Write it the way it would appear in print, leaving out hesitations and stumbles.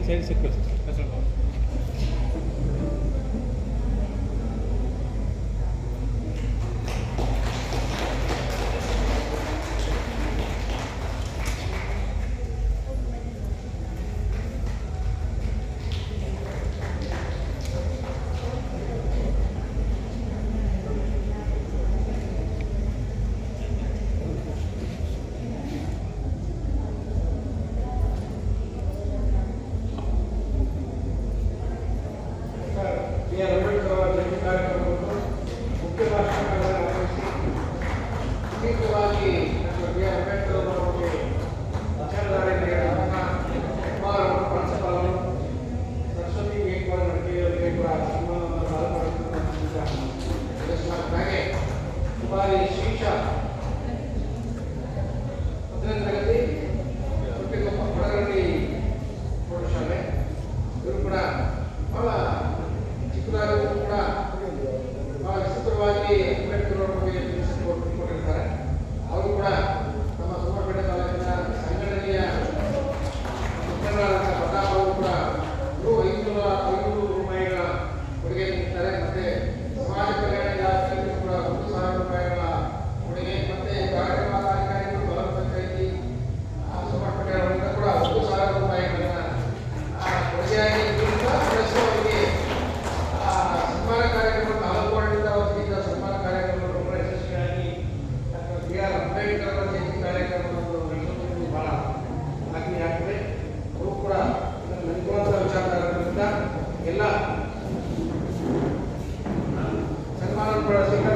Side sickle ಹೆಸರು ಮುಖ್ಯ ಭಾಷಣಗಳನ್ನು ಪ್ರತ್ಯೇಕವಾಗಿ ಅಂಬೇಡ್ಕರ್ ಅವರಿಗೆ ವಿಚಾರಧಾರೆಗೆ ಪ್ರಾಂಶುಪಾಲರು ಸರಸ್ವತಿ ಗೇಕ್ವಾಲ್ ಅವರಿಗೆ ಕೂಡ ಸನ್ಮಾನವನ್ನು ಹಾಗೆ ಕುಮಾರಿ ಶ್ರೀಶಾ 10ನೇ ತರಗತಿ ಸುಟ್ಟಿಗೊಪ್ಪ ಕೊಡಗರಳ್ಳಿ ಪ್ರೌಢಶಾಲೆ ಇವರು ಕೂಡ ಬಹಳ ಚಿಕ್ಕದಾದರೂ ಕೂಡ ಬಹಳ ವಿಸ್ತೃತವಾಗಿ ಅಂಬೇಡ್ಕರ್ ಅವರ ಬಗ್ಗೆ ತಿಳಿಸಿಕೊಟ್ಟಿರ್ತಾರೆ. ಅವರು ಕೂಡ ನಮ್ಮ ಸೋಮಪೇಟೆ ತಾಲೂಕಿನ ಸಂಘಟನೆಯ ಮುಖಂಡರಾದಂಥ ಪ್ರತಾಪ್ ಅವರು ಕೂಡ 500 ರೂಪಾಯಿಗಳ ಕೊಡುಗೆ ನೀಡುತ್ತಾರೆ. ಮತ್ತೆ ಸಮಾಜ ಕಲ್ಯಾಣ ಇಲಾಖೆಯಲ್ಲಿ ಕೂಡ 1,000 ರೂಪಾಯಿಗಳ ಕೊಡುಗೆ, ಮತ್ತೆ ಕಾರ್ಯಕ್ರಮ ಅಧಿಕಾರಿಗಳು ತಾಲೂಕು ಪಂಚಾಯಿತಿ ಸೋಮಪೇಟೆ ಅವರಿಂದ ಕೂಡ 1,000 ರೂಪಾಯಿಗಳನ್ನ ಕೊಡುಗೆಯಾಗಿ ನೀಡುತ್ತಾ ಅವರಿಗೆ ಸನ್ಮಾನ ಕಾರ್ಯಕ್ರಮ ತಾಲೂಕು ಆಡಳಿತ ವತಿಯಿಂದ ಸನ್ಮಾನ ಕಾರ್ಯಕ್ರಮಗಳು ಕೂಡ ಯಶಸ್ವಿಯಾಗಿ ಡಾಕ್ಟರ್ ಬಿ.ಆರ್. ಅಂಬೇಡ್ಕರ್ ಅವರ ಜಯಂತಿ ಕಾರ್ಯಕ್ರಮವನ್ನು ನಡೆಸುವುದು ಬಹಳ ದಾಖಲೆಯಾಗಿದೆ. ಅವರು ಕೂಡ ಇದನ್ನು ನಂಬುವಂಥ ವಿಚಾರದಿಂದ ಎಲ್ಲ ಸನ್ಮಾನ ಸ್ವೀಕಾರ